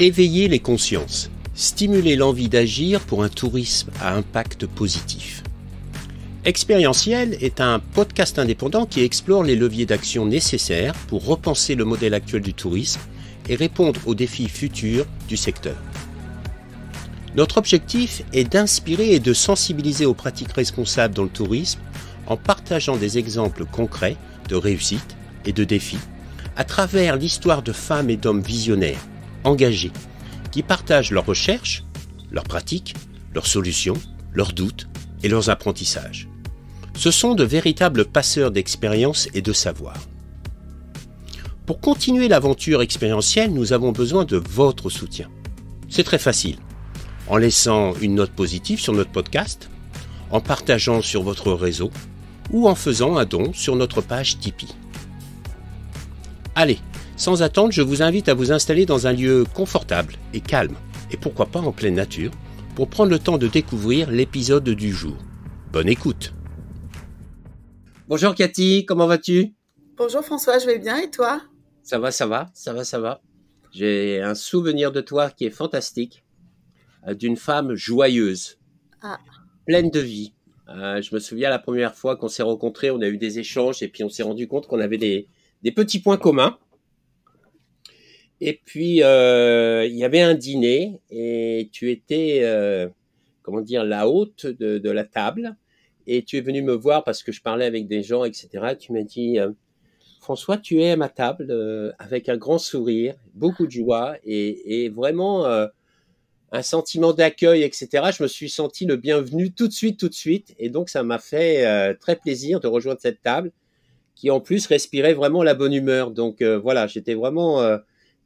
Éveiller les consciences, stimuler l'envie d'agir pour un tourisme à impact positif. Expérientiel est un podcast indépendant qui explore les leviers d'action nécessaires pour repenser le modèle actuel du tourisme et répondre aux défis futurs du secteur. Notre objectif est d'inspirer et de sensibiliser aux pratiques responsables dans le tourisme en partageant des exemples concrets de réussite et de défis à travers l'histoire de femmes et d'hommes visionnaires, engagés, qui partagent leurs recherches, leurs pratiques, leurs solutions, leurs doutes et leurs apprentissages. Ce sont de véritables passeurs d'expérience et de savoir. Pour continuer l'aventure expérientielle, nous avons besoin de votre soutien. C'est très facile. En laissant une note positive sur notre podcast, en partageant sur votre réseau ou en faisant un don sur notre page Tipeee. Allez, sans attendre, je vous invite à vous installer dans un lieu confortable et calme, et pourquoi pas en pleine nature, pour prendre le temps de découvrir l'épisode du jour. Bonne écoute. Bonjour Cathy, comment vas-tu? Bonjour François, je vais bien et toi? Ça va. J'ai un souvenir de toi qui est fantastique, d'une femme joyeuse, pleine de vie. Je me souviens la première fois qu'on s'est rencontrés, on a eu des échanges et puis on s'est rendu compte qu'on avait des petits points communs. Et puis, il y avait un dîner et tu étais, la hôte de la table. Et tu es venu me voir parce que je parlais avec des gens, etc. Tu m'as dit, François, tu es à ma table avec un grand sourire, beaucoup de joie et vraiment un sentiment d'accueil, etc. Je me suis senti le bienvenu tout de suite. Et donc, ça m'a fait très plaisir de rejoindre cette table qui, en plus, respirait vraiment la bonne humeur. Donc, voilà, j'étais vraiment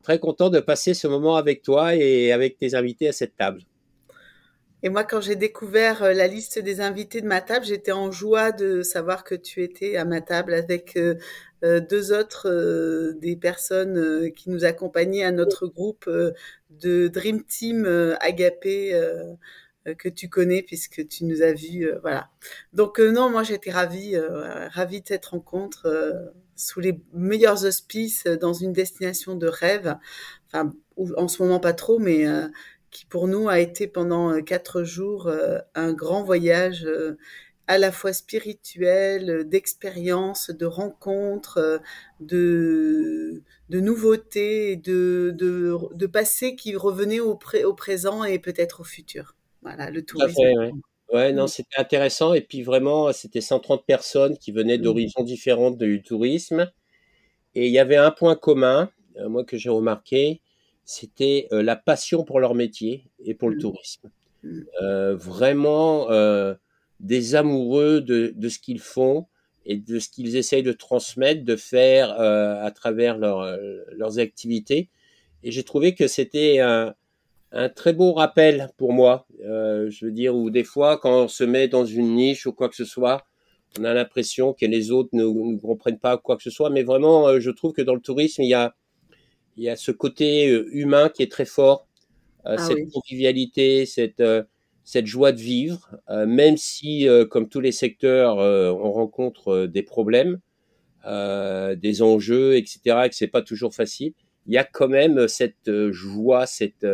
très content de passer ce moment avec toi et avec tes invités à cette table. Et moi, quand j'ai découvert la liste des invités de ma table, j'étais en joie de savoir que tu étais à ma table avec deux autres des personnes qui nous accompagnaient à notre groupe de Dream Team Agapé que tu connais puisque tu nous as vus. Voilà. Donc non, moi j'étais ravie de cette rencontre sous les meilleurs auspices dans une destination de rêve. Enfin, en ce moment pas trop, mais qui pour nous a été pendant 4 jours un grand voyage à la fois spirituel, d'expérience, de rencontres, de nouveautés, de passé qui revenait au présent et peut-être au futur. Voilà, le Tout à tourisme. fait, ouais. Ouais, non, c'était intéressant. Et puis vraiment, c'était 130 personnes qui venaient d'horizons différents du tourisme. Et il y avait un point commun, moi, que j'ai remarqué, c'était la passion pour leur métier et pour le Mm. tourisme. Mm. Vraiment des amoureux de ce qu'ils font et de ce qu'ils essayent de transmettre, de faire à travers leurs activités. Et j'ai trouvé que c'était un très beau rappel pour moi. Je veux dire, où des fois, quand on se met dans une niche ou quoi que ce soit, on a l'impression que les autres ne comprennent pas quoi que ce soit. Mais vraiment, je trouve que dans le tourisme, il y a ce côté humain qui est très fort, Ah cette oui. convivialité, cette joie de vivre, même si, comme tous les secteurs, on rencontre des problèmes, des enjeux, etc., et que c'est pas toujours facile. Il y a quand même cette joie, cette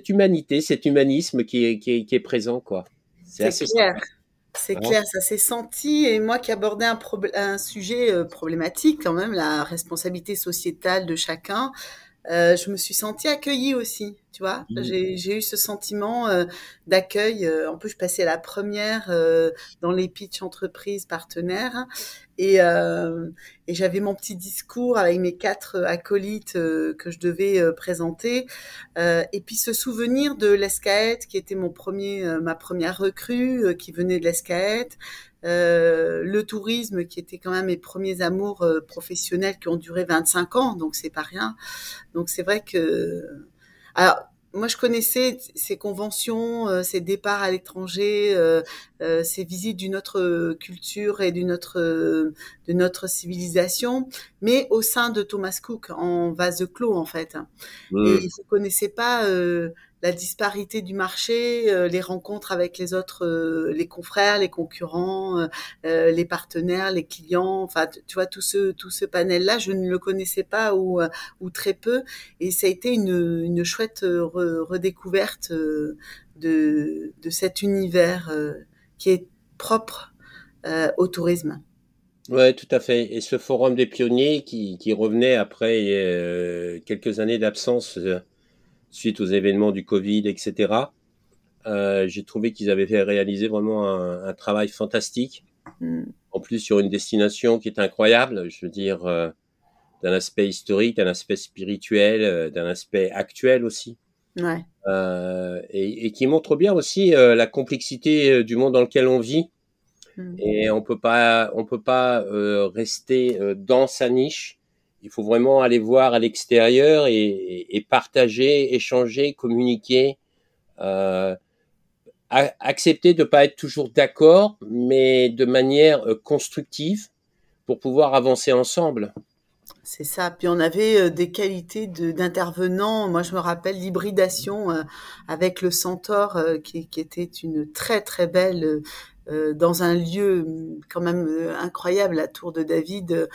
humanité, cet humanisme qui est présent, quoi. C'est C'est assez clair. sympa. C'est Hein. clair, ça s'est senti. Et moi qui abordais un sujet problématique quand même, la responsabilité sociétale de chacun, je me suis sentie accueillie aussi, tu vois. J'ai eu ce sentiment d'accueil. En plus, je passais la première dans les pitchs entreprises partenaires et j'avais mon petit discours avec mes 4 acolytes que je devais présenter. Et puis ce souvenir de l'ESCAET qui était ma première recrue qui venait de l'ESCAET. Le tourisme qui était quand même mes premiers amours professionnels qui ont duré 25 ans, donc c'est pas rien. Donc c'est vrai que, alors moi je connaissais ces conventions, ces départs à l'étranger, ces visites d'une autre culture et de notre civilisation, mais au sein de Thomas Cook en vase clos en fait. Et Mmh. je connaissais pas la disparité du marché, les rencontres avec les autres, les confrères, les concurrents, les partenaires, les clients, enfin, tu vois, tout ce panel-là, je ne le connaissais pas ou très peu, et ça a été une chouette redécouverte de cet univers qui est propre au tourisme. Ouais, tout à fait. Et ce forum des pionniers qui revenait après quelques années d'absence suite aux événements du Covid, etc. J'ai trouvé qu'ils avaient fait réaliser vraiment un travail fantastique. Mm. En plus, sur une destination qui est incroyable, je veux dire, d'un aspect historique, d'un aspect spirituel, d'un aspect actuel aussi. Ouais. Et qui montre bien aussi la complexité du monde dans lequel on vit. Mm. Et on peut pas rester dans sa niche. Il faut vraiment aller voir à l'extérieur et partager, échanger, communiquer, euh, accepter de pas être toujours d'accord, mais de manière constructive pour pouvoir avancer ensemble. C'est ça. Puis on avait des qualités d'intervenants. Moi, je me rappelle l'hybridation avec le Centaure, qui était une très très belle dans un lieu quand même incroyable, la Tour de David.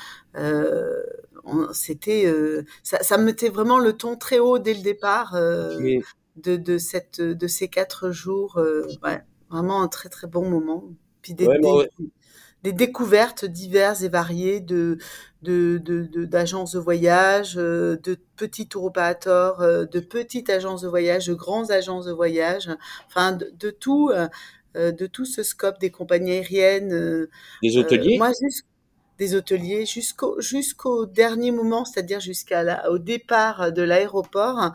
C'était ça mettait vraiment le ton très haut dès le départ Mm. de ces 4 jours. Ouais, vraiment un très très bon moment. Puis Ouais, moi, des découvertes diverses et variées d'agences de voyage, de petits tour opérateurs, de petites agences de voyage, de grandes agences de voyage, enfin de tout ce scope des compagnies aériennes. des hôteliers. Moi, des hôteliers jusqu'au dernier moment, c'est-à-dire au départ de l'aéroport.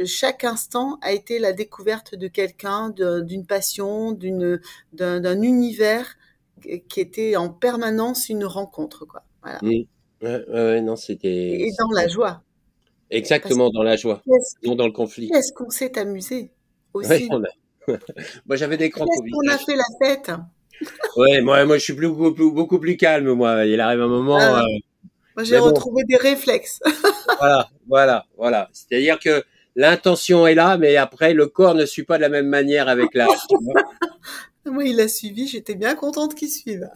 Chaque instant a été la découverte de quelqu'un, d'une passion, d'un univers qui était en permanence une rencontre, quoi. Voilà. Mm. Ouais, non, Et dans la joie. Parce que exactement dans la joie, qu'est-ce non dans le conflit. qu'est-ce qu'on s'est amusé Ouais, aussi. moi, j'avais des crampes au Qu'est-ce qu'on a visage. fait la fête. Ouais, moi, je suis beaucoup plus calme, moi. Il arrive un moment, Ah, moi, j'ai mais bon, retrouvé des réflexes. voilà. C'est-à-dire que l'intention est là, mais après, le corps ne suit pas de la même manière avec l'âge, tu vois. Moi, il a suivi, j'étais bien contente qu'il suive.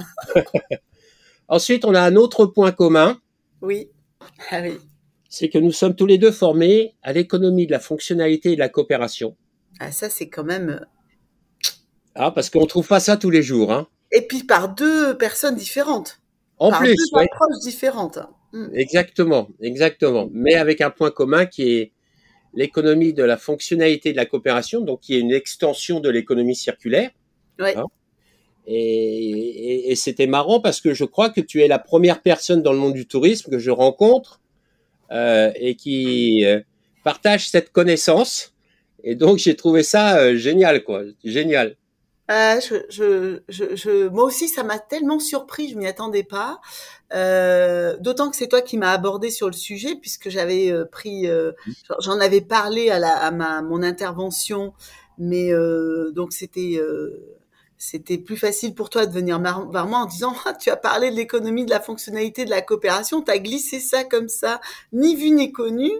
Ensuite, on a un autre point commun, Oui. Ah oui. c'est que nous sommes tous les deux formés à l'économie de la fonctionnalité et de la coopération. Ah, ça, c'est quand même. Ah, parce qu'on trouve pas ça tous les jours, hein. Et puis par deux personnes différentes, En par plus, deux ouais, approches différentes. Mm. exactement. Mais avec un point commun qui est l'économie de la fonctionnalité et de la coopération, donc qui est une extension de l'économie circulaire, Ouais. hein. Et c'était marrant parce que je crois que tu es la première personne dans le monde du tourisme que je rencontre et qui partage cette connaissance. Et donc j'ai trouvé ça génial, quoi, génial. Ah, moi aussi, ça m'a tellement surpris, je m'y attendais pas. D'autant que c'est toi qui m'as abordé sur le sujet, puisque j'avais j'en avais parlé mon intervention, mais donc c'était plus facile pour toi de venir vers moi en disant ah, tu as parlé de l'économie, de la fonctionnalité, de la coopération, tu as glissé ça comme ça, ni vu ni connu.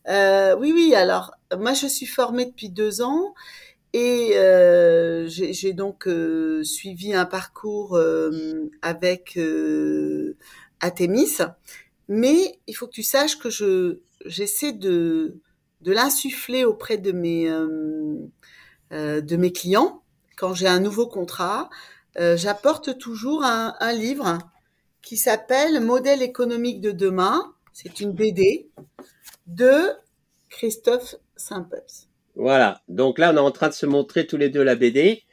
Oui, alors moi je suis formée depuis 2 ans. Et j'ai donc suivi un parcours avec Athémis, mais il faut que tu saches que j'essaie de l'insuffler auprès de mes clients. Quand j'ai un nouveau contrat, j'apporte toujours un livre qui s'appelle Modèle économique de demain. C'est une BD de Christophe Saint-Pepys. Voilà. Donc là, on est en train de se montrer tous les deux la BD. Et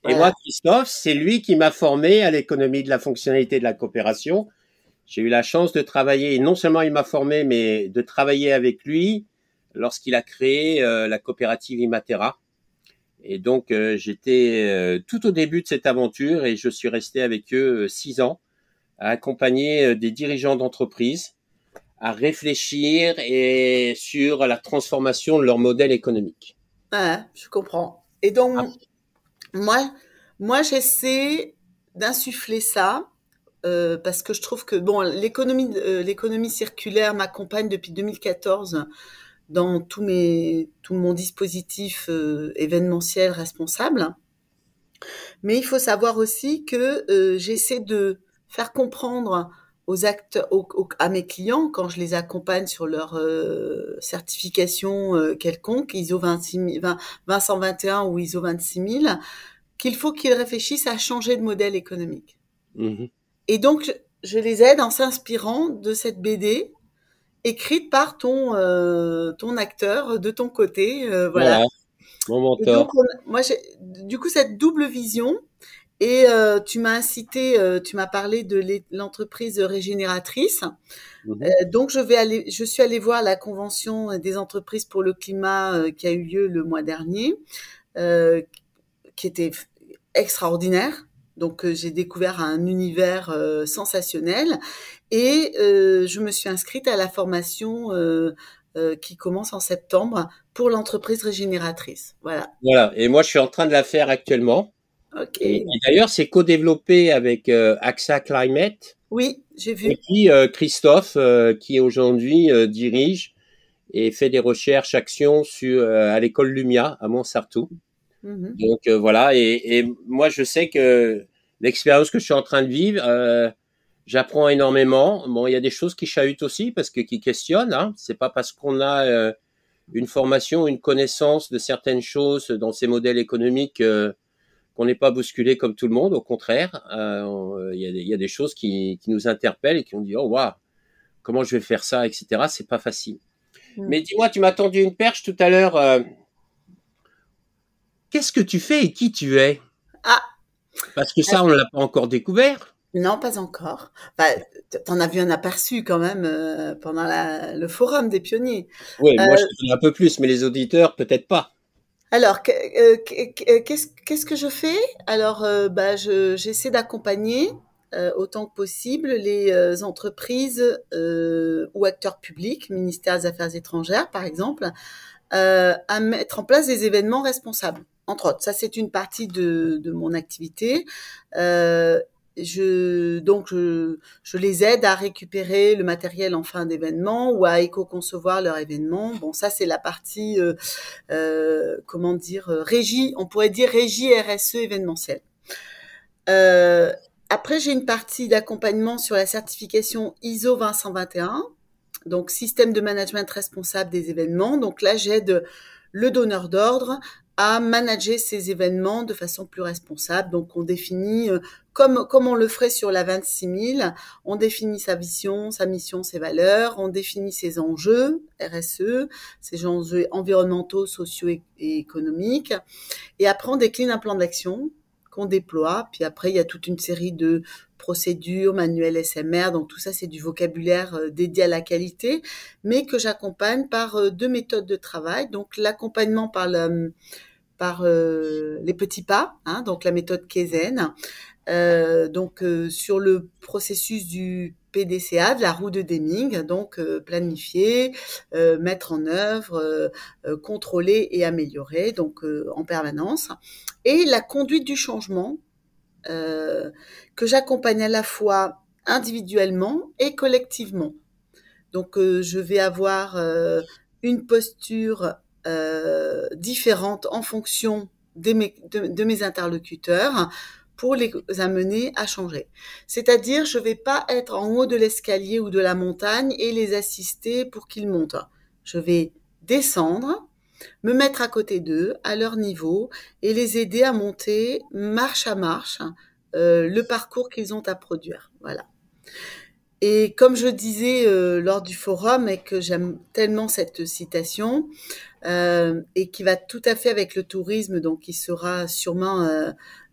moi, Voilà. Christophe, c'est lui qui m'a formé à l'économie de la fonctionnalité et de la coopération. J'ai eu la chance de travailler, et non seulement il m'a formé, mais de travailler avec lui lorsqu'il a créé la coopérative Imatera. Et donc, j'étais tout au début de cette aventure et je suis resté avec eux 6 ans à accompagner des dirigeants d'entreprise à réfléchir et sur la transformation de leur modèle économique. Ouais, je comprends. Et Ah, donc, moi, moi j'essaie d'insuffler ça parce que je trouve que bon, l'économie circulaire m'accompagne depuis 2014. dans tout mon dispositif événementiel responsable. Mais il faut savoir aussi que j'essaie de faire comprendre aux acteurs, à mes clients, quand je les accompagne sur leur certification quelconque, ISO 20121 ou ISO 26000, qu'il faut qu'ils réfléchissent à changer de modèle économique. Mhm. Et donc, je les aide en s'inspirant de cette BD écrite par ton acteur de ton côté, voilà. Voilà, mon Et donc, mentor. moi, j'ai du coup cette double vision. Et tu m'as incité, tu m'as parlé de l'entreprise régénératrice. Mhm. Donc, je suis allée voir la convention des entreprises pour le climat qui a eu lieu le mois dernier, euh, qui était extraordinaire. Donc, j'ai découvert un univers sensationnel et je me suis inscrite à la formation qui commence en septembre pour l'entreprise régénératrice. Voilà. Voilà, et moi je suis en train de la faire actuellement. Ok. Et d'ailleurs, c'est co-développé avec AXA Climate Oui, j'ai et vu. puis Christophe, qui aujourd'hui dirige et fait des recherches actions à l'école Lumia à Montsartou. Mhm. Donc voilà, et moi je sais que l'expérience que je suis en train de vivre, j'apprends énormément. Bon, il y a des choses qui chahutent aussi parce que qui questionnent. Hein. C'est pas parce qu'on a une formation, une connaissance de certaines choses dans ces modèles économiques qu'on n'est pas bousculé comme tout le monde. Au contraire, il y a des choses qui nous interpellent et qui ont dit oh waouh, comment je vais faire ça, etc. C'est pas facile. Mm. Mais dis-moi, tu m'as tendu une perche tout à l'heure. Qu'est-ce que tu fais et qui tu es? Ah, Parce que ça, on ne l'a pas encore découvert. non, pas encore. Enfin, t'en as vu un aperçu quand même pendant le forum des pionniers. Oui, Euh, moi, je te connais un peu plus, mais les auditeurs, peut-être pas. alors, qu'est-ce que je fais? Alors, bah, j'essaie d'accompagner autant que possible les entreprises ou acteurs publics, ministère des Affaires étrangères par exemple, à mettre en place des événements responsables. Entre autres, ça c'est une partie de mon activité. Euh, je les aide à récupérer le matériel en fin d'événement ou à éco-concevoir leur événement. Bon, ça c'est la partie, comment dire, régie, on pourrait dire régie RSE événementielle. Euh, Après, j'ai une partie d'accompagnement sur la certification ISO 20121, donc système de management responsable des événements. Donc là, j'aide le donneur d'ordre à manager ces événements de façon plus responsable. Donc on définit, comme on le ferait sur la 26000, on définit sa vision, sa mission, ses valeurs, on définit ses enjeux RSE, ses enjeux environnementaux, sociaux et économiques. Et après, on décline un plan d'action qu'on déploie. Puis après, il y a toute une série de procédures, manuels SMR. Donc tout ça, c'est du vocabulaire dédié à la qualité, mais que j'accompagne par deux méthodes de travail. Donc l'accompagnement par les petits pas, hein, donc la méthode Kaizen, sur le processus du PDCA, de la roue de Deming, donc planifier, mettre en œuvre, contrôler et améliorer, donc en permanence. Et la conduite du changement, que j'accompagne à la fois individuellement et collectivement. Donc je vais avoir une posture différente en fonction de mes interlocuteurs pour les amener à changer. C'est-à-dire, je ne vais pas être en haut de l'escalier ou de la montagne et les assister pour qu'ils montent. Je vais descendre, me mettre à côté d'eux, à leur niveau, et les aider à monter marche à marche le parcours qu'ils ont à produire. Voilà. Et comme je disais lors du forum, et que j'aime tellement cette citation, et qui va tout à fait avec le tourisme, donc qui sera sûrement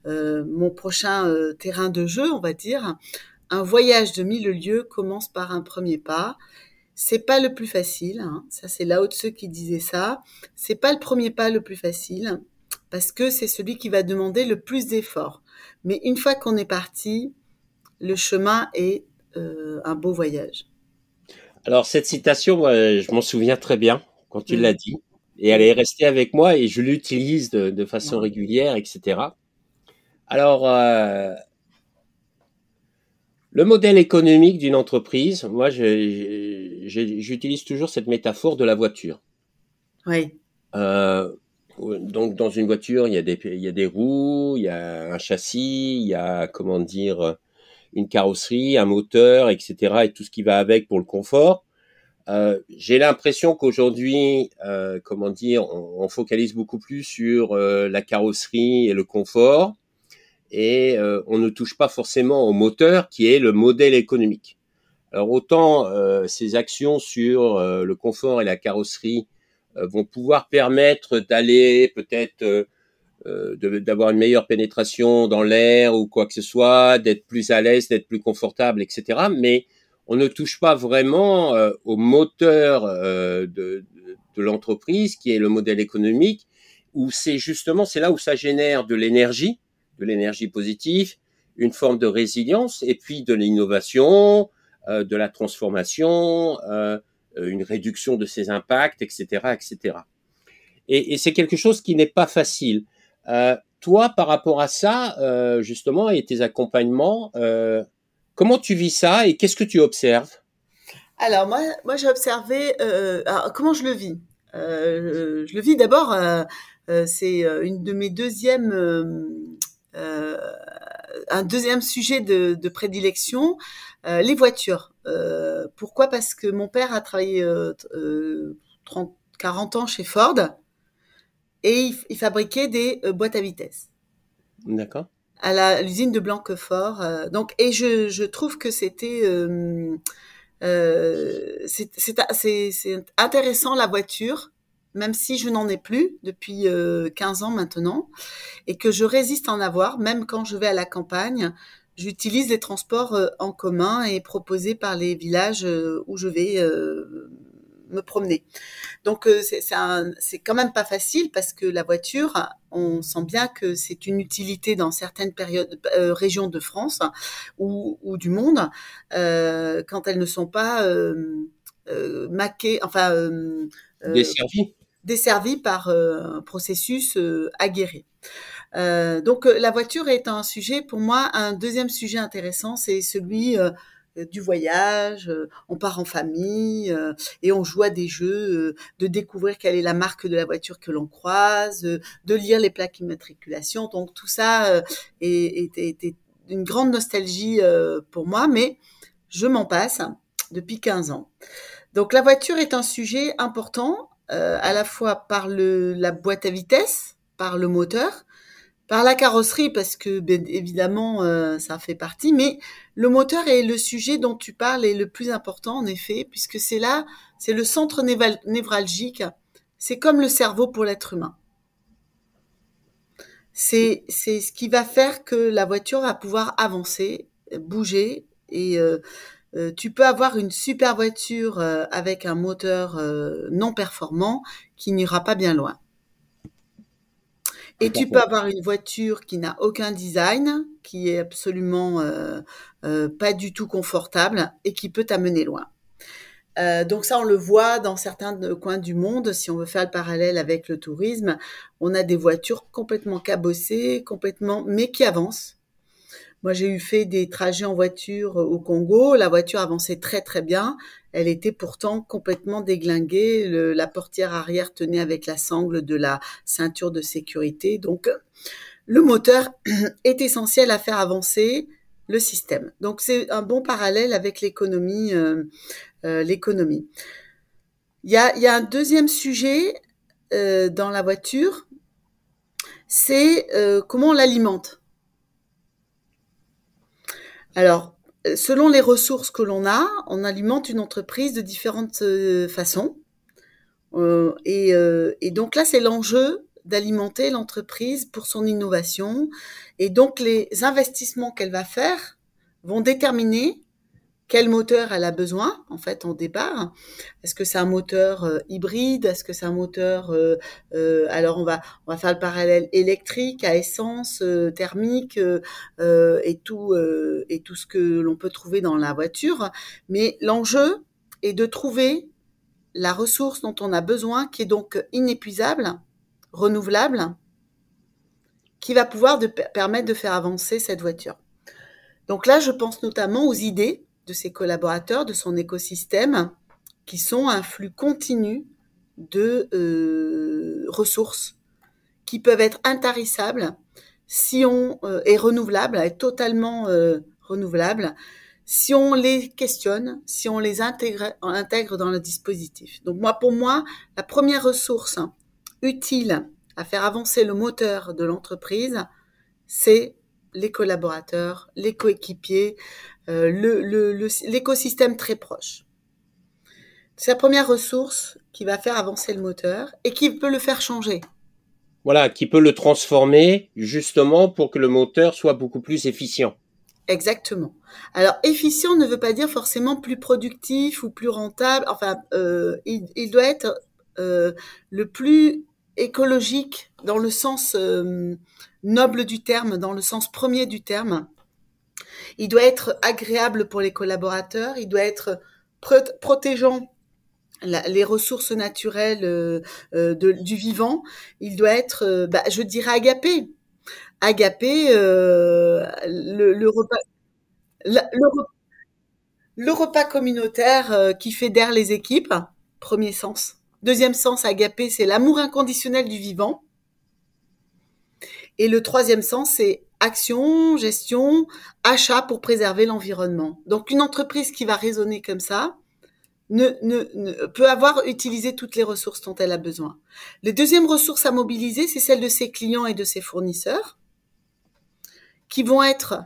mon prochain terrain de jeu, on va dire. Un voyage de 1000 lieues commence par un premier pas. C'est pas le plus facile, hein. Ça c'est Lao Tse qui disait ça. C'est pas le premier pas le plus facile, parce que c'est celui qui va demander le plus d'efforts. Mais une fois qu'on est parti, le chemin est un beau voyage. Alors, cette citation, moi, je m'en souviens très bien quand tu l'as Mmh. dit. Et elle Mmh. est restée avec moi et je l'utilise de façon régulière, etc. Alors, le modèle économique d'une entreprise, moi, j'utilise toujours cette métaphore de la voiture. Oui. Euh, donc, dans une voiture, il y a des roues, il y a un châssis, il y a, comment dire, une carrosserie, un moteur, etc., et tout ce qui va avec pour le confort. J'ai l'impression qu'aujourd'hui, comment dire, on focalise beaucoup plus sur la carrosserie et le confort, et on ne touche pas forcément au moteur, qui est le modèle économique. Alors autant ces actions sur le confort et la carrosserie vont pouvoir permettre d'aller peut-être d'avoir une meilleure pénétration dans l'air ou quoi que ce soit, d'être plus à l'aise, d'être plus confortable, etc. Mais on ne touche pas vraiment au moteur de l'entreprise, qui est le modèle économique, où c'est justement, c'est là où ça génère de l'énergie positive, une forme de résilience, et puis de l'innovation, de la transformation, une réduction de ses impacts, etc., etc. Et c'est quelque chose qui n'est pas facile. Toi, par rapport à ça, justement, et tes accompagnements, comment tu vis ça et qu'est-ce que tu observes? Alors moi j'ai observé alors, comment je le vis. Je le vis d'abord. C'est une de mes deuxièmes euh, un deuxième sujet de prédilection, les voitures. Pourquoi? Parce que mon père a travaillé 30, 40 ans chez Ford et il fabriquait des boîtes à vitesse D'accord. à l'usine de Blanquefort. Donc, et je trouve que c'était c'est intéressant la voiture, même si je n'en ai plus depuis 15 ans maintenant, et que je résiste à en avoir, même quand je vais à la campagne. J'utilise les transports en commun et proposés par les villages où je vais me promener. Donc c'est quand même pas facile parce que la voiture, on sent bien que c'est une utilité dans certaines périodes, régions de France ou du monde quand elles ne sont pas maquées, enfin euh, Desservi? desservies par un processus aguerri. Donc la voiture est un sujet, pour moi, un deuxième sujet intéressant, c'est celui du voyage. On part en famille et on joue à des jeux, de découvrir quelle est la marque de la voiture que l'on croise, de lire les plaques immatriculation. Donc tout ça est une grande nostalgie pour moi, mais je m'en passe depuis 15 ans. Donc la voiture est un sujet important, à la fois par la boîte à vitesse, par le moteur, par la carrosserie, parce que bien évidemment ça fait partie, mais le moteur est le sujet dont tu parles est le plus important en effet, puisque c'est là, c'est le centre névralgique. C'est comme le cerveau pour l'être humain. C'est ce qui va faire que la voiture va pouvoir avancer, bouger et tu peux avoir une super voiture avec un moteur non performant qui n'ira pas bien loin. Et Tout à tu peux fait. avoir une voiture qui n'a aucun design, qui est absolument pas du tout confortable et qui peut t'amener loin. Donc ça, on le voit dans certains coins du monde. Si on veut faire le parallèle avec le tourisme, on a des voitures complètement cabossées, complètement, mais qui avancent. Moi, j'ai eu fait des trajets en voiture au Congo. La voiture avançait très très bien. Elle était pourtant complètement déglinguée. La portière arrière tenait avec la sangle de la ceinture de sécurité. Donc, le moteur est essentiel à faire avancer le système. Donc, c'est un bon parallèle avec l'économie. L'économie. Il y a un deuxième sujet dans la voiture, c'est comment on l'alimente. Alors, selon les ressources que l'on a, on alimente une entreprise de différentes façons. Et donc là, c'est l'enjeu d'alimenter l'entreprise pour son innovation. Et donc, les investissements qu'elle va faire vont déterminer quel moteur elle a besoin, en fait, en départ. Est-ce que c'est un moteur hybride? Est-ce que c'est un moteur... alors, on va faire le parallèle électrique, à essence, thermique, et tout ce que l'on peut trouver dans la voiture. Mais l'enjeu est de trouver la ressource dont on a besoin, qui est donc inépuisable, renouvelable, qui va pouvoir permettre de faire avancer cette voiture. Donc là, je pense notamment aux idées de ses collaborateurs, de son écosystème, qui sont un flux continu de ressources qui peuvent être intarissables si on est renouvelable, est totalement renouvelable, si on les questionne, si on les intègre dans le dispositif. Donc pour moi, la première ressource utile à faire avancer le moteur de l'entreprise, c'est les collaborateurs, les coéquipiers, l'écosystème très proche. C'est la première ressource qui va faire avancer le moteur et qui peut le faire changer. Voilà, qui peut le transformer justement pour que le moteur soit beaucoup plus efficient. Exactement. Alors, efficient ne veut pas dire forcément plus productif ou plus rentable. Enfin, il doit être le plus écologique dans le sens noble du terme, dans le sens premier du terme. Il doit être agréable pour les collaborateurs, il doit être protégeant les ressources naturelles du vivant, il doit être, je dirais, agapé. Agapé, le repas communautaire qui fédère les équipes, premier sens. Deuxième sens, agapé, c'est l'amour inconditionnel du vivant. Et le troisième sens, c'est action, gestion, achat pour préserver l'environnement. Donc une entreprise qui va raisonner comme ça peut avoir utilisé toutes les ressources dont elle a besoin. Les deuxièmes ressources à mobiliser, c'est celle de ses clients et de ses fournisseurs, qui vont être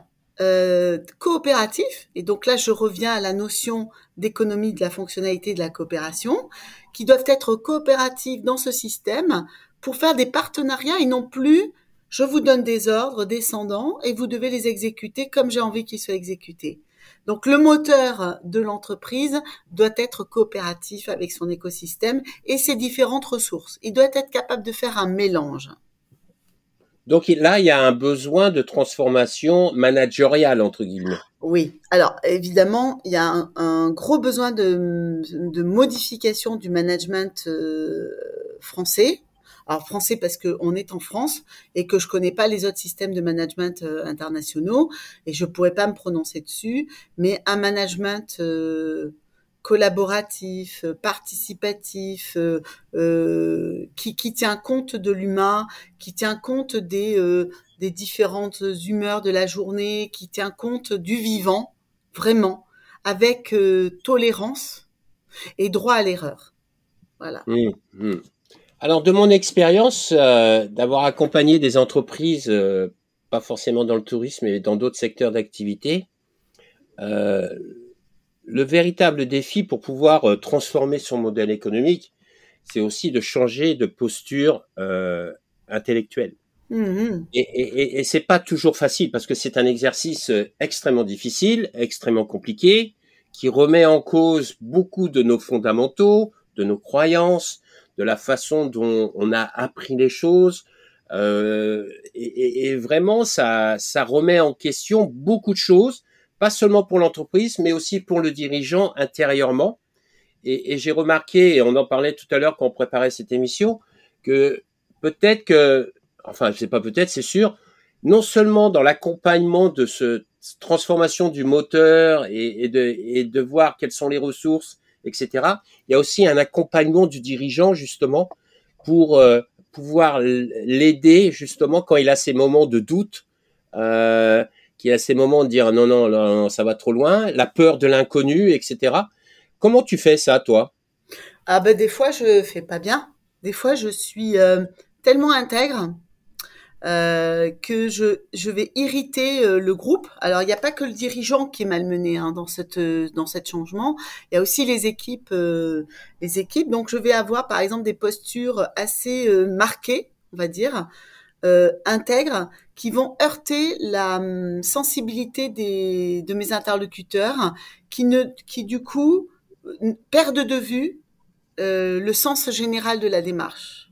coopératifs. Et donc là, je reviens à la notion d'économie de la fonctionnalité de la coopération, qui doivent être coopératifs dans ce système pour faire des partenariats et non plus je vous donne des ordres descendants et vous devez les exécuter comme j'ai envie qu'ils soient exécutés. Donc le moteur de l'entreprise doit être coopératif avec son écosystème et ses différentes ressources. Il doit être capable de faire un mélange. Donc là, il y a un besoin de transformation managériale, entre guillemets. Oui, alors évidemment, il y a un gros besoin de modification du management français. Alors français parce qu'on est en France et que je connais pas les autres systèmes de management internationaux et je pourrais pas me prononcer dessus, mais un management collaboratif, participatif, qui tient compte de l'humain, qui tient compte des différentes humeurs de la journée, qui tient compte du vivant, vraiment, avec tolérance et droit à l'erreur. Voilà. Alors, de mon expérience, d'avoir accompagné des entreprises, pas forcément dans le tourisme, mais dans d'autres secteurs d'activité, le véritable défi pour pouvoir transformer son modèle économique, c'est aussi de changer de posture intellectuelle. Et c'est pas toujours facile parce que c'est un exercice extrêmement difficile, extrêmement compliqué, qui remet en cause beaucoup de nos fondamentaux, de nos croyances, de la façon dont on a appris les choses, et vraiment ça remet en question beaucoup de choses, pas seulement pour l'entreprise, mais aussi pour le dirigeant intérieurement. Et j'ai remarqué, et on en parlait tout à l'heure quand on préparait cette émission, que peut-être que, enfin c'est pas peut-être, c'est sûr, non seulement dans l'accompagnement de cette transformation du moteur et de voir quelles sont les ressources, etc. Il y a aussi un accompagnement du dirigeant justement pour pouvoir l'aider justement quand il a ces moments de doute, qu'il a ces moments de dire non, ça va trop loin, la peur de l'inconnu, etc. Comment tu fais ça, toi? Ah ben des fois je fais pas bien. Des fois je suis tellement intègre que je vais irriter le groupe. Alors il n'y a pas que le dirigeant qui est malmené dans cette changement. Il y a aussi les équipes. Donc je vais avoir par exemple des postures assez marquées, on va dire, intègres, qui vont heurter la sensibilité de mes interlocuteurs, qui du coup perdent de vue le sens général de la démarche.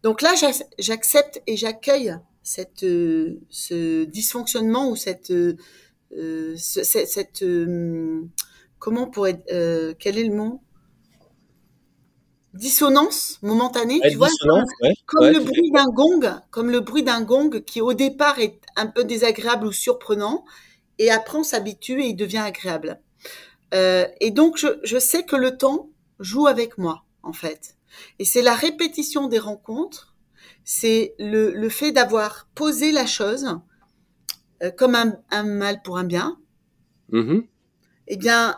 Donc là, j'accepte et j'accueille ce dysfonctionnement ou comment pourrait quel est le mot, dissonance momentanée, tu vois, comme le bruit d'un gong qui au départ est un peu désagréable ou surprenant et après on s'habitue et il devient agréable. Et donc je sais que le temps joue avec moi en fait. Et c'est la répétition des rencontres, c'est le fait d'avoir posé la chose comme un mal pour un bien. Mhm. Eh bien,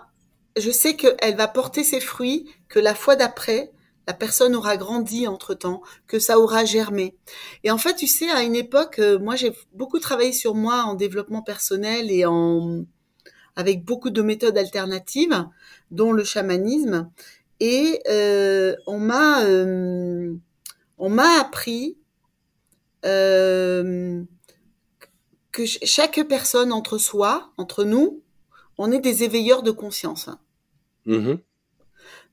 je sais qu'elle va porter ses fruits, que la fois d'après, la personne aura grandi entre-temps, que ça aura germé. Et en fait, tu sais, à une époque, moi, j'ai beaucoup travaillé sur moi en développement personnel et avec beaucoup de méthodes alternatives, dont le chamanisme. Et on m'a appris euh, que chaque personne entre nous, on est des éveilleurs de conscience. Mhm.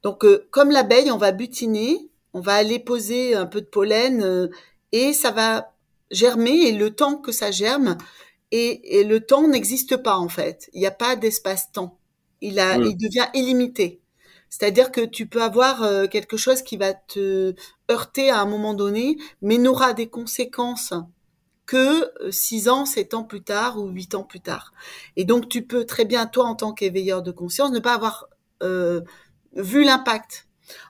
Donc, comme l'abeille, on va butiner, on va aller poser un peu de pollen et ça va germer. Et le temps que ça germe, et le temps n'existe pas en fait. Il n'y a pas d'espace-temps. Mhm. Il devient illimité. C'est-à-dire que tu peux avoir quelque chose qui va te heurter à un moment donné, mais n'aura des conséquences que 6 ans, 7 ans plus tard ou 8 ans plus tard. Et donc, tu peux très bien, toi, en tant qu'éveilleur de conscience, ne pas avoir vu l'impact.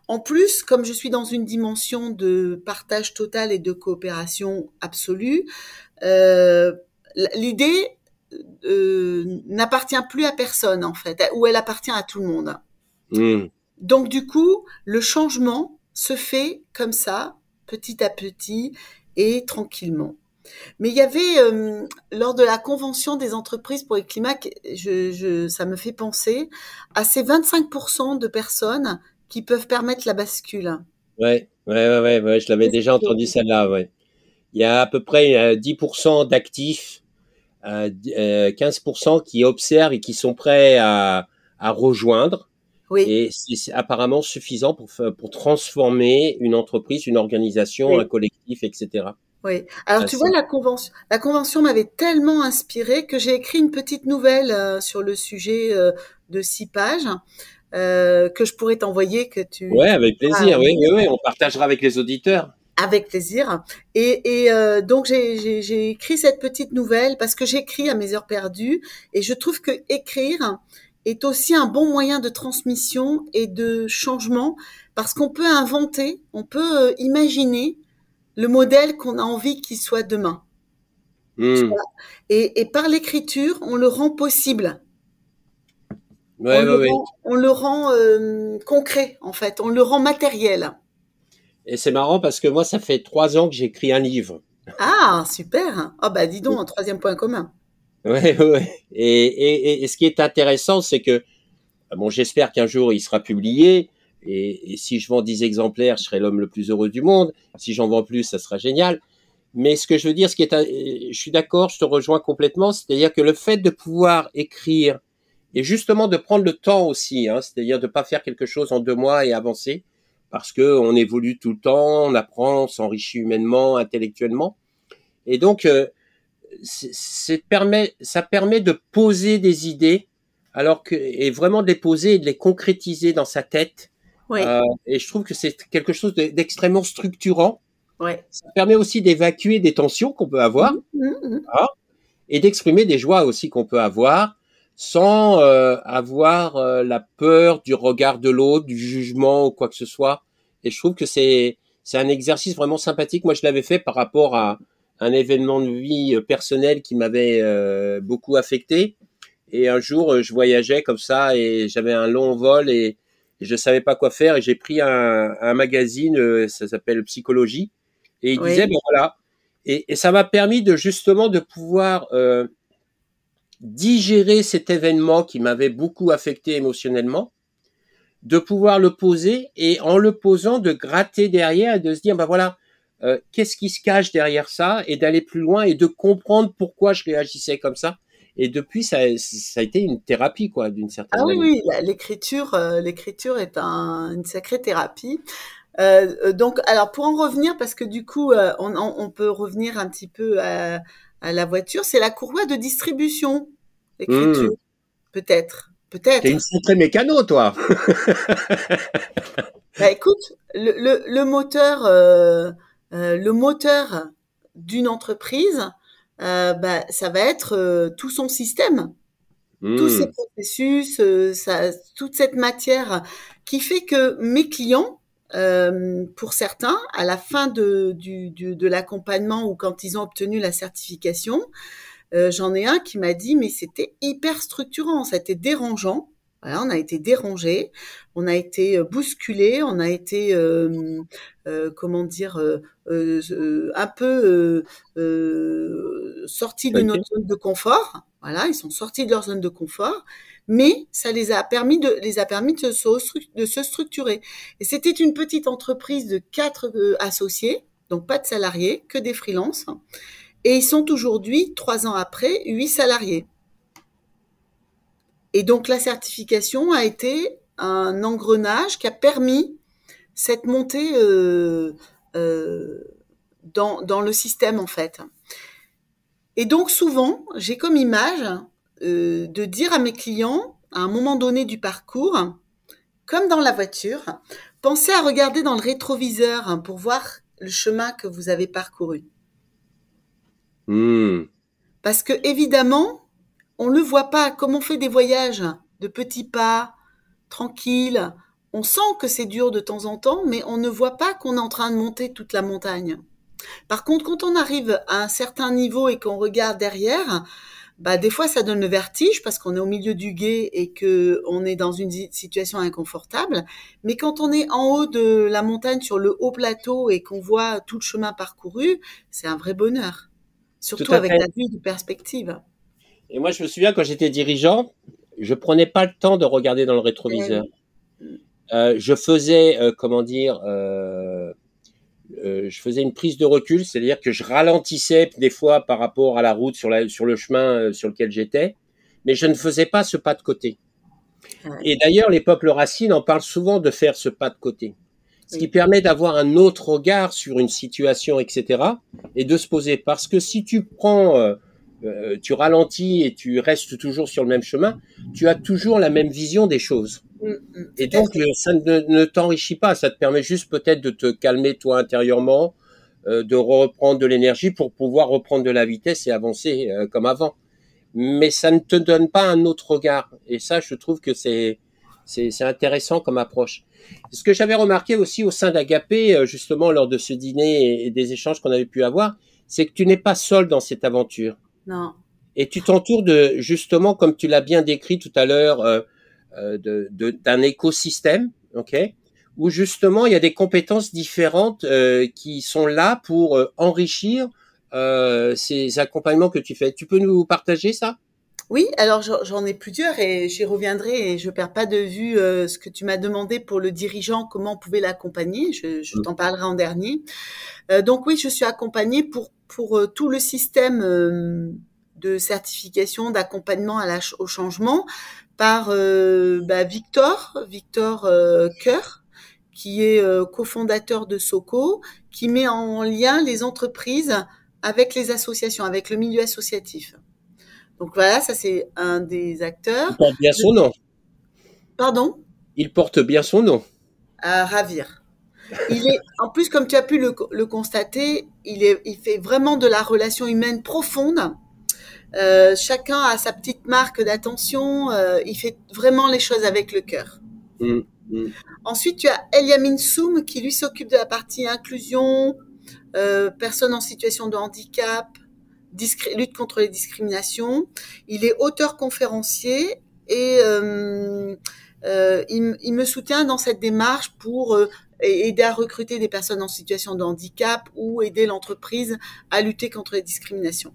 En plus, comme je suis dans une dimension de partage total et de coopération absolue, euh, l'idée n'appartient plus à personne, en fait, ou elle appartient à tout le monde. Mhm. Donc, du coup, le changement se fait comme ça, petit à petit et tranquillement. Mais il y avait, lors de la convention des entreprises pour le climat, ça me fait penser à ces 25% de personnes qui peuvent permettre la bascule. Ouais, je l'avais Qu'est-ce déjà que- entendu celle-là, ouais. Il y a à peu près 10% d'actifs, 15% qui observent et qui sont prêts à rejoindre. Oui, Et c'est apparemment suffisant pour transformer une entreprise, une organisation, un oui, collectif, etc. oui. Alors Ah, tu vois, c'est- la convention m'avait tellement inspirée que j'ai écrit une petite nouvelle sur le sujet de 6 pages que je pourrais t'envoyer, ouais, tu avec pourras plaisir. Oui, lire. oui, oui, on partagera avec les auditeurs. Avec plaisir. Donc j'ai écrit cette petite nouvelle parce que j'écris à mes heures perdues et je trouve que écrire est aussi un bon moyen de transmission et de changement parce qu'on peut inventer, on peut imaginer le modèle qu'on a envie qu'il soit demain. Tu Hmm. vois. Et par l'écriture, on le rend possible. Ouais, ouais, ouais. On le rend concret en fait, on le rend matériel. Et c'est marrant parce que moi, ça fait 3 ans que j'écris un livre. Ah, super. Ah bah dis donc, un troisième point commun. Ouais, ouais, ouais. Et ce qui est intéressant, c'est que, bon, j'espère qu'un jour il sera publié. Et si je vends 10 exemplaires, je serai l'homme le plus heureux du monde. Si j'en vends plus, ça sera génial. Mais ce que je veux dire, je suis d'accord, je te rejoins complètement. C'est-à-dire que le fait de pouvoir écrire et justement de prendre le temps aussi, hein, c'est-à-dire de pas faire quelque chose en 2 mois et avancer, parce que on évolue tout le temps, on apprend, on s'enrichit humainement, intellectuellement. Et donc, ça permet de poser des idées, et vraiment de les poser et de les concrétiser dans sa tête. Oui, Et je trouve que c'est quelque chose d'extrêmement structurant. ouais. Ça permet aussi d'évacuer des tensions qu'on peut Mmh, avoir, mmh, mmh. hein, et d'exprimer des joies aussi qu'on peut avoir, sans avoir la peur du regard de l'autre, du jugement ou quoi que ce soit. Et je trouve que c'est un exercice vraiment sympathique. Moi, je l'avais fait par rapport à un événement de vie personnel qui m'avait beaucoup affecté. Et un jour, je voyageais comme ça et j'avais un long vol et je savais pas quoi faire. Et j'ai pris un magazine, ça s'appelle Psychologie, et il disait, Oui, ben voilà. Et ça m'a permis de justement de pouvoir digérer cet événement qui m'avait beaucoup affecté émotionnellement, de pouvoir le poser et en le posant de gratter derrière et de se dire ben voilà, qu'est-ce qui se cache derrière ça et d'aller plus loin et de comprendre pourquoi je réagissais comme ça. Et depuis ça a été une thérapie quoi d'une certaine ah oui, manière. oui, l'écriture est une sacrée thérapie. Donc, alors pour en revenir, parce que du coup, on peut revenir un petit peu à la voiture, c'est la courroie de distribution, l'écriture, Mmh. peut-être, T'es une peut-être. sacrée mécano toi. Bah écoute, le moteur d'une entreprise, bah, ça va être tout son système. Tous ces Mmh. processus, toute cette matière qui fait que mes clients pour certains, à la fin de l'accompagnement ou quand ils ont obtenu la certification, j'en ai un qui m'a dit, mais c'était hyper structurant, c'était dérangeant. Voilà, on a été dérangé, on a été bousculé, on a été, comment dire, un peu sortis de Ok. notre zone de confort. Voilà, ils sont sortis de leur zone de confort, mais ça les a permis de se structurer. Et c'était une petite entreprise de 4 associés, donc pas de salariés, que des freelances. Et ils sont aujourd'hui, 3 ans après, 8 salariés. Et donc la certification a été un engrenage qui a permis cette montée dans le système en fait. Et donc souvent, j'ai comme image de dire à mes clients, à un moment donné du parcours, comme dans la voiture, pensez à regarder dans le rétroviseur pour voir le chemin que vous avez parcouru. Hmm. Parce que évidemment, on ne le voit pas, comme on fait des voyages de petits pas, tranquilles, on sent que c'est dur de temps en temps, mais on ne voit pas qu'on est en train de monter toute la montagne. Par contre, quand on arrive à un certain niveau et qu'on regarde derrière, bah, des fois, ça donne le vertige parce qu'on est au milieu du gué et qu'on est dans une situation inconfortable. Mais quand on est en haut de la montagne, sur le haut plateau et qu'on voit tout le chemin parcouru, c'est un vrai bonheur. Tout Surtout à avec fait. la vue de perspective. Et moi, je me souviens quand j'étais dirigeant, je prenais pas le temps de regarder dans le Eh rétroviseur. oui. Je faisais, je faisais une prise de recul, c'est-à-dire que je ralentissais des fois par rapport à la route sur le chemin sur lequel j'étais, mais je ne faisais pas ce pas de côté. Ouais, Et d'ailleurs, les peuples racines en parlent souvent de faire ce pas de côté, ce qui oui. permet d'avoir un autre regard sur une situation, etc., et de se poser. Parce que si tu prends, tu ralentis et tu restes toujours sur le même chemin, tu as toujours la même vision des choses. Et Tout à donc, fait. ça ne t'enrichit pas, ça te permet juste peut-être de te calmer toi intérieurement, de reprendre de l'énergie pour pouvoir reprendre de la vitesse et avancer comme avant. Mais ça ne te donne pas un autre regard. Et ça, je trouve que c'est intéressant comme approche. Ce que j'avais remarqué aussi au sein d'Agapé, justement lors de ce dîner et des échanges qu'on avait pu avoir, c'est que tu n'es pas seul dans cette aventure. Non. Et tu t'entoures de, justement, comme tu l'as bien décrit tout à l'heure, d'un écosystème, ok, où justement il y a des compétences différentes qui sont là pour enrichir ces accompagnements que tu fais. Tu peux nous partager ça? Oui, alors j'en ai plusieurs et j'y reviendrai et je perds pas de vue ce que tu m'as demandé pour le dirigeant, comment on pouvait l'accompagner. Je t'en parlerai en dernier. Donc oui, je suis accompagnée pour tout le système de certification, d'accompagnement au changement par Victor Coeur, qui est cofondateur de Soco, qui met en lien les entreprises avec les associations, avec le milieu associatif. Donc voilà, ça c'est un des Il acteurs. porte bien son nom. Pardon? Il porte bien son nom. À ravir. Il est, en plus, comme tu as pu le constater, il fait vraiment de la relation humaine profonde. Chacun a sa petite marque d'attention. Il fait vraiment les choses avec le cœur. Mm, mm. Ensuite, tu as Eliamine Soum qui lui s'occupe de la partie inclusion, personnes en situation de handicap, lutte contre les discriminations. Il est auteur conférencier et il me soutient dans cette démarche pour aider à recruter des personnes en situation de handicap ou aider l'entreprise à lutter contre les discriminations.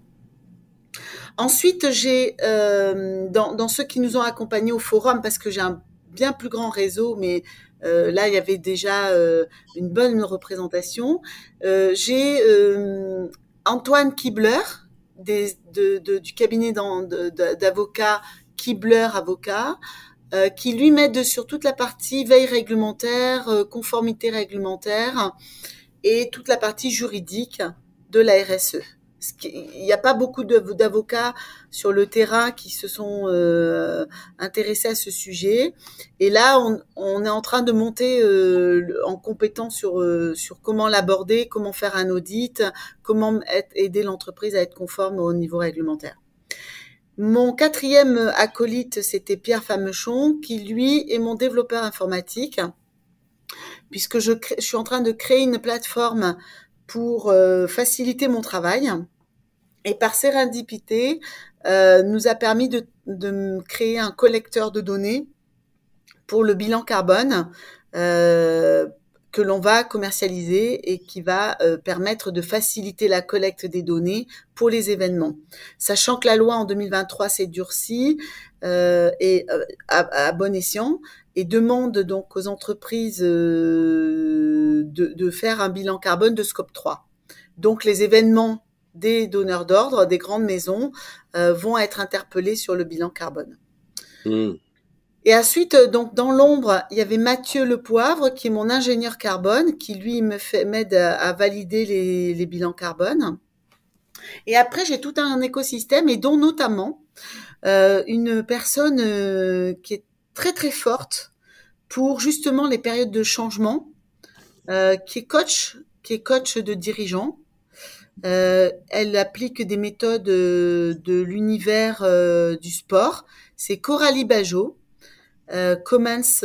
Ensuite, j'ai dans ceux qui nous ont accompagnés au forum, parce que j'ai un bien plus grand réseau, mais là, il y avait déjà une bonne représentation. J'ai Antoine Kibler, du cabinet d'avocats Kibler Avocat, qui lui m'aide sur toute la partie veille réglementaire, conformité réglementaire et toute la partie juridique de la RSE. Il n'y a pas beaucoup d'avocats sur le terrain qui se sont intéressés à ce sujet. Et là, on est en train de monter en compétence sur comment l'aborder, comment faire un audit, comment aider l'entreprise à être conforme au niveau réglementaire. Mon quatrième acolyte, c'était Pierre Famechon, qui lui est mon développeur informatique, puisque je suis en train de créer une plateforme pour faciliter mon travail. Et par sérendipité, nous a permis de créer un collecteur de données pour le bilan carbone que l'on va commercialiser et qui va permettre de faciliter la collecte des données pour les événements. Sachant que la loi en 2023 s'est durcie et à bon escient et demande donc aux entreprises de faire un bilan carbone de scope 3. Donc les événements des donneurs d'ordre, des grandes maisons, vont être interpellés sur le bilan carbone. Et ensuite, donc dans l'ombre, il y avait Mathieu Lepoivre, qui est mon ingénieur carbone, qui lui m'aide à valider les bilans carbone. Et après, j'ai tout un écosystème, et dont notamment une personne qui est très très forte pour justement les périodes de changement, qui est coach de dirigeants. Elle applique des méthodes de l'univers du sport. C'est Coralie Bajot. Commence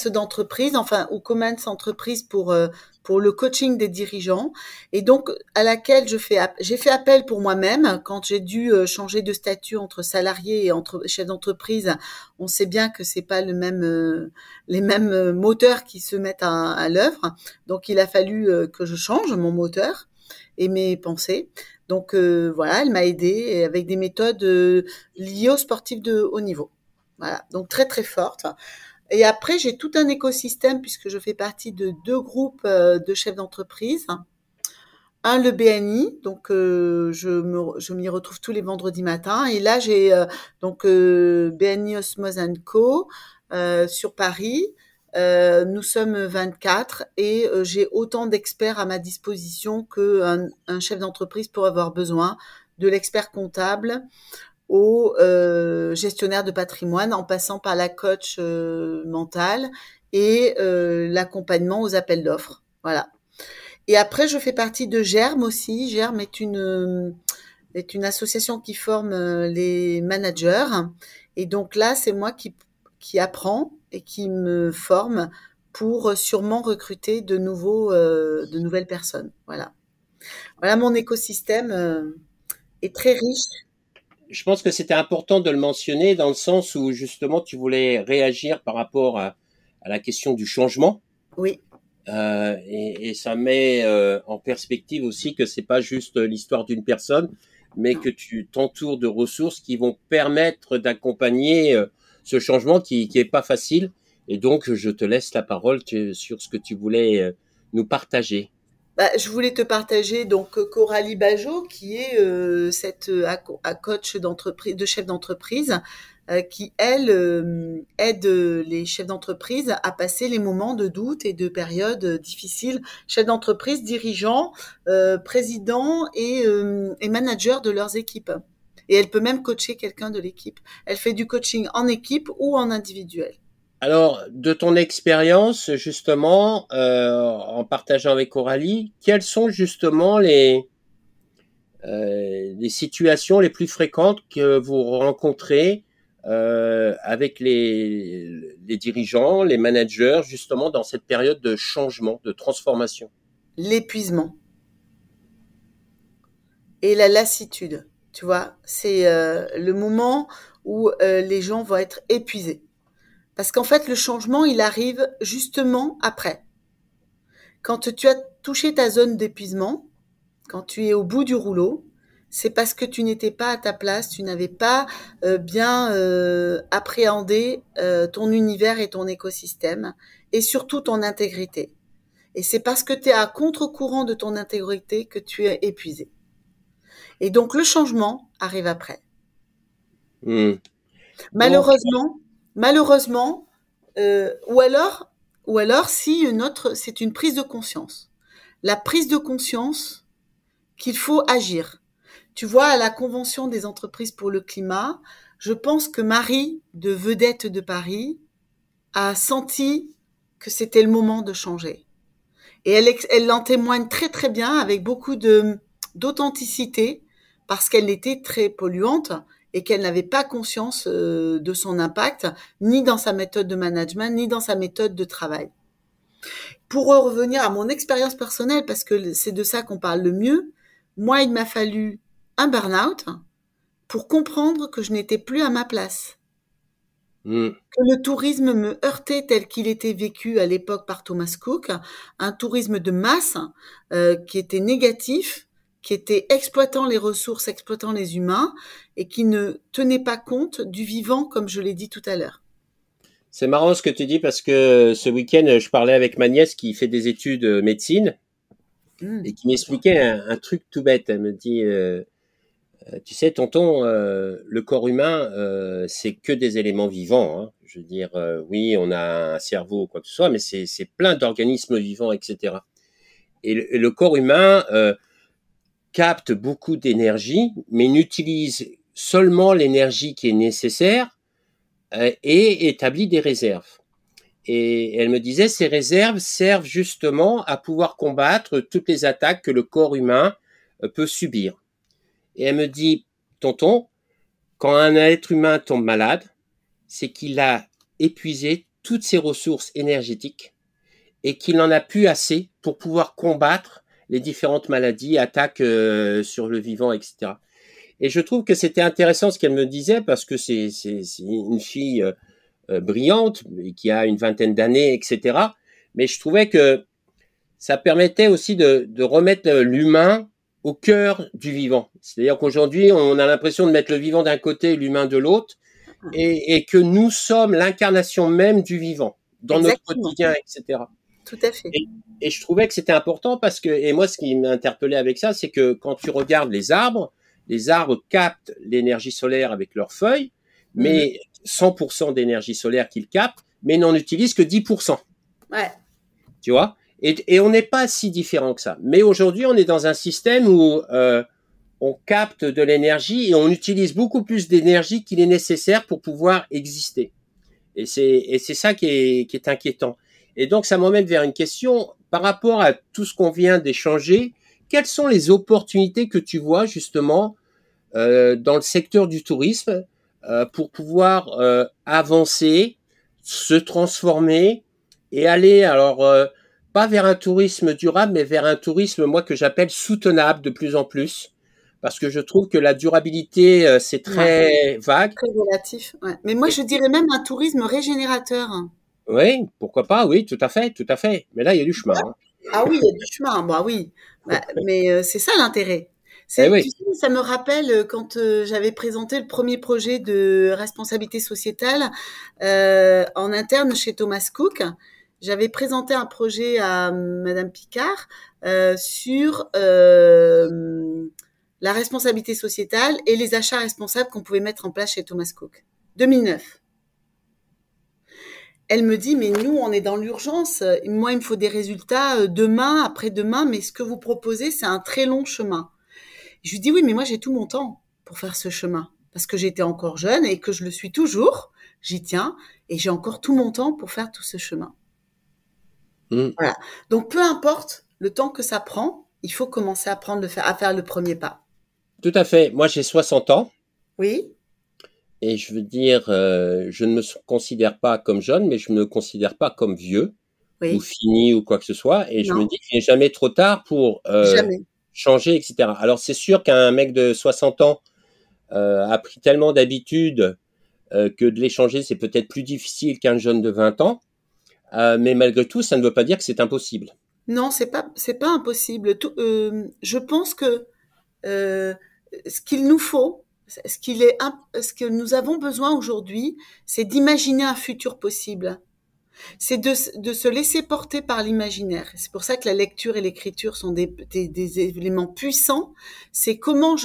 d'entreprise, ou commence entreprise pour le coaching des dirigeants, et donc à laquelle j'ai fait appel pour moi-même quand j'ai dû changer de statut entre salarié et chef d'entreprise. On sait bien que c'est pas les mêmes moteurs qui se mettent à l'œuvre, donc il a fallu que je change mon moteur et mes pensées. Donc voilà, elle m'a aidée avec des méthodes liées aux sportifs de haut niveau. Voilà, donc très très forte. Et après, j'ai tout un écosystème puisque je fais partie de 2 groupes de chefs d'entreprise. Un, le BNI, donc je m'y retrouve tous les vendredis matins. Et là, j'ai donc BNI Osmose & Co sur Paris. Nous sommes 24 et j'ai autant d'experts à ma disposition qu'un chef d'entreprise pourrait avoir besoin, de l'expert comptable au gestionnaire de patrimoine, en passant par la coach mentale et l'accompagnement aux appels d'offres. Voilà. Et après, je fais partie de Germe aussi. Germe est une association qui forme les managers. Et donc là, c'est moi qui apprend et qui me forme pour sûrement recruter de nouvelles personnes. Voilà. Voilà, mon écosystème est très riche. Je pense que c'était important de le mentionner dans le sens où justement tu voulais réagir par rapport à la question du changement. Oui. Et ça met en perspective aussi que c'est pas juste l'histoire d'une personne, mais que tu t'entoures de ressources qui vont permettre d'accompagner ce changement qui est pas facile. Et donc, je te laisse la parole sur ce que tu voulais nous partager. Je voulais te partager donc Coralie Bajot, qui est cette coach d'entreprise, de chef d'entreprise, qui elle aide les chefs d'entreprise à passer les moments de doute et de périodes difficiles. Chefs d'entreprise, dirigeants, présidents et managers de leurs équipes. Et elle peut même coacher quelqu'un de l'équipe. Elle fait du coaching en équipe ou en individuel. Alors, de ton expérience, justement, en partageant avec Coralie, quelles sont justement les situations les plus fréquentes que vous rencontrez avec les dirigeants, les managers, justement, dans cette période de changement, de transformation? L'épuisement et la lassitude, tu vois, c'est le moment où les gens vont être épuisés. Parce qu'en fait, le changement, il arrive justement après. Quand tu as touché ta zone d'épuisement, quand tu es au bout du rouleau, c'est parce que tu n'étais pas à ta place, tu n'avais pas bien appréhendé ton univers et ton écosystème, et surtout ton intégrité. Et c'est parce que tu es à contre-courant de ton intégrité que tu es épuisé. Et donc, le changement arrive après. Malheureusement, ou alors si c'est une prise de conscience. La prise de conscience qu'il faut agir. Tu vois, à la Convention des entreprises pour le climat, je pense que Marie, de Vedette de Paris, a senti que c'était le moment de changer. Et elle en témoigne très très bien avec beaucoup d'authenticité, parce qu'elle était très polluante et qu'elle n'avait pas conscience de son impact, ni dans sa méthode de management, ni dans sa méthode de travail. Pour revenir à mon expérience personnelle, parce que c'est de ça qu'on parle le mieux, moi, il m'a fallu un burn-out pour comprendre que je n'étais plus à ma place. Que le tourisme me heurtait tel qu'il était vécu à l'époque par Thomas Cook, un tourisme de masse qui était négatif, qui était exploitant les ressources, exploitant les humains, et qui ne tenait pas compte du vivant, comme je l'ai dit tout à l'heure. C'est marrant ce que tu dis parce que ce week-end, je parlais avec ma nièce qui fait des études médecine et qui m'expliquait un truc tout bête. Elle me dit, tu sais, tonton, le corps humain, c'est que des éléments vivants. Hein. Je veux dire, oui, on a un cerveau ou quoi que ce soit, mais c'est plein d'organismes vivants, etc. Et le corps humain capte beaucoup d'énergie, mais n'utilise seulement l'énergie qui est nécessaire et établit des réserves. Et elle me disait, ces réserves servent justement à pouvoir combattre toutes les attaques que le corps humain peut subir. Et elle me dit, tonton, quand un être humain tombe malade, c'est qu'il a épuisé toutes ses ressources énergétiques et qu'il n'en a plus assez pour pouvoir combattre les différentes maladies, attaques sur le vivant, etc. Et je trouve que c'était intéressant ce qu'elle me disait parce que c'est une fille brillante qui a une vingtaine d'années, etc. Mais je trouvais que ça permettait aussi de remettre l'humain au cœur du vivant. C'est-à-dire qu'aujourd'hui, on a l'impression de mettre le vivant d'un côté et l'humain de l'autre, et que nous sommes l'incarnation même du vivant, dans notre quotidien, etc. Tout à fait. Et je trouvais que c'était important parce que, et moi, ce qui m'interpellait avec ça, c'est que quand tu regardes les arbres captent l'énergie solaire avec leurs feuilles, mais 100% d'énergie solaire qu'ils captent, mais n'en utilisent que 10%. Ouais. Tu vois? Et on n'est pas si différent que ça. Mais aujourd'hui, on est dans un système où on capte de l'énergie et on utilise beaucoup plus d'énergie qu'il est nécessaire pour pouvoir exister. Et c'est ça qui est inquiétant. Et donc, ça m'emmène vers une question par rapport à tout ce qu'on vient d'échanger. Quelles sont les opportunités que tu vois justement dans le secteur du tourisme pour pouvoir avancer, se transformer et aller alors pas vers un tourisme durable, mais vers un tourisme, moi, que j'appelle soutenable de plus en plus. Parce que je trouve que la durabilité, c'est très vague. Très relatif. Ouais. Mais moi, je dirais même un tourisme régénérateur. Oui, pourquoi pas, oui, tout à fait, tout à fait. Mais là, il y a du chemin. Hein. Ah oui, il y a du chemin, bah oui. Bah, mais c'est ça l'intérêt. Eh oui. Tu sais, ça me rappelle quand j'avais présenté le premier projet de responsabilité sociétale en interne chez Thomas Cook. J'avais présenté un projet à Madame Picard sur la responsabilité sociétale et les achats responsables qu'on pouvait mettre en place chez Thomas Cook. 2009. Elle me dit, mais nous, on est dans l'urgence. Moi, il me faut des résultats demain, après-demain, mais ce que vous proposez, c'est un très long chemin. Je lui dis, oui, mais moi, j'ai tout mon temps pour faire ce chemin. Parce que j'étais encore jeune et que je le suis toujours. J'y tiens. Et j'ai encore tout mon temps pour faire tout ce chemin. Voilà. Donc, peu importe le temps que ça prend, il faut commencer à faire le premier pas. Tout à fait. Moi, j'ai 60 ans. Oui. Et je veux dire, je ne me considère pas comme jeune, mais je ne me considère pas comme vieux ou fini ou quoi que ce soit. Et je me dis qu'il n'est jamais trop tard pour changer, etc. Alors, c'est sûr qu'un mec de 60 ans a pris tellement d'habitude que de les changer, c'est peut-être plus difficile qu'un jeune de 20 ans. Mais malgré tout, ça ne veut pas dire que c'est impossible. Non, c'est pas impossible. Je pense que ce qu'il nous faut, ce que nous avons besoin aujourd'hui, c'est d'imaginer un futur possible. C'est de se laisser porter par l'imaginaire. C'est pour ça que la lecture et l'écriture sont des éléments puissants. C'est comment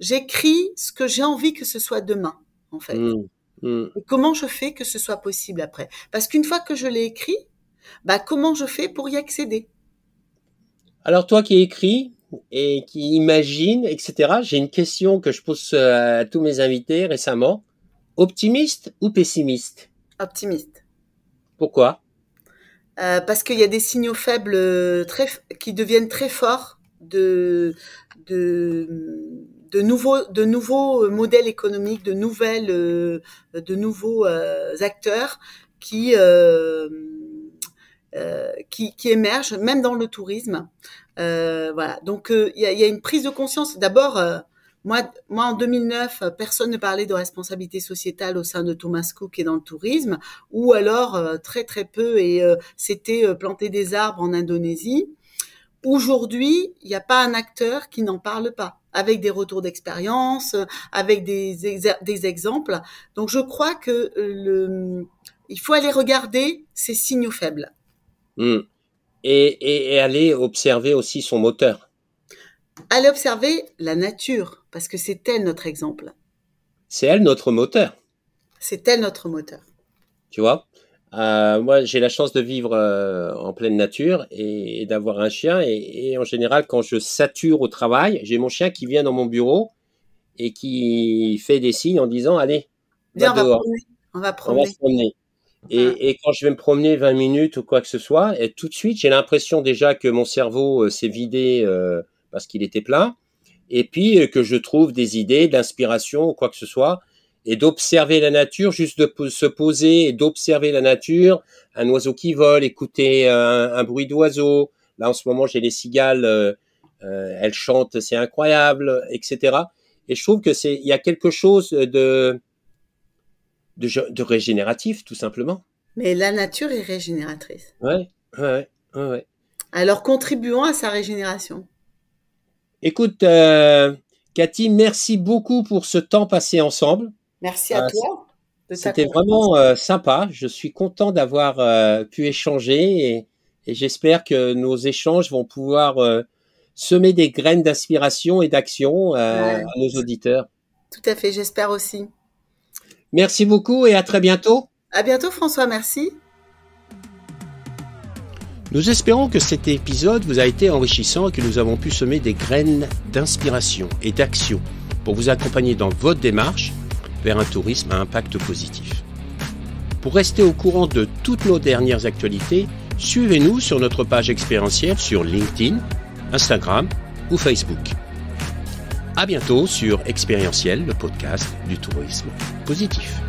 j'écris ce que j'ai envie que ce soit demain, en fait. Et comment je fais que ce soit possible après. Parce qu'une fois que je l'ai écrit, bah, comment je fais pour y accéder? Alors, toi qui écris et qui imagine, etc., j'ai une question que je pose à tous mes invités récemment. Optimiste ou pessimiste? Optimiste. Pourquoi? Parce qu'il y a des signaux faibles qui deviennent très forts de de nouveaux modèles économiques, de nouveaux acteurs qui émergent, même dans le tourisme. Voilà. Donc, il y a une prise de conscience. D'abord, moi, en 2009, personne ne parlait de responsabilité sociétale au sein de Thomas Cook et dans le tourisme, ou alors très très peu, et c'était planter des arbres en Indonésie. Aujourd'hui, il n'y a pas un acteur qui n'en parle pas, avec des retours d'expérience, avec des exemples. Donc, je crois que il faut aller regarder ces signaux faibles. Et aller observer aussi son moteur. Aller observer la nature, parce que c'est elle notre exemple. C'est elle notre moteur. C'est elle notre moteur. Tu vois, moi j'ai la chance de vivre en pleine nature et d'avoir un chien. Et en général, quand je sature au travail, j'ai mon chien qui vient dans mon bureau et qui fait des signes en disant « Allez, viens, va dehors. On va se promener. » Et quand je vais me promener 20 minutes ou quoi que ce soit, et tout de suite, j'ai l'impression déjà que mon cerveau s'est vidé parce qu'il était plein, et puis que je trouve des idées, d'inspiration ou quoi que ce soit, et d'observer la nature, juste de se poser et d'observer la nature, un oiseau qui vole, écouter un bruit d'oiseau. Là, en ce moment, j'ai les cigales, elles chantent, c'est incroyable, etc. Et je trouve que il y a quelque chose de régénératif, tout simplement. Mais la nature est régénératrice. Ouais. Alors, contribuons à sa régénération. Écoute, Cathy, merci beaucoup pour ce temps passé ensemble. Merci à toi. C'était vraiment sympa. Je suis content d'avoir pu échanger et j'espère que nos échanges vont pouvoir semer des graines d'inspiration et d'action à nos auditeurs. Tout à fait, j'espère aussi. Merci beaucoup et à très bientôt. À bientôt François, merci. Nous espérons que cet épisode vous a été enrichissant et que nous avons pu semer des graines d'inspiration et d'action pour vous accompagner dans votre démarche vers un tourisme à impact positif. Pour rester au courant de toutes nos dernières actualités, suivez-nous sur notre page expérientielle sur LinkedIn, Instagram ou Facebook. À bientôt sur Expérientiel, le podcast du tourisme positif.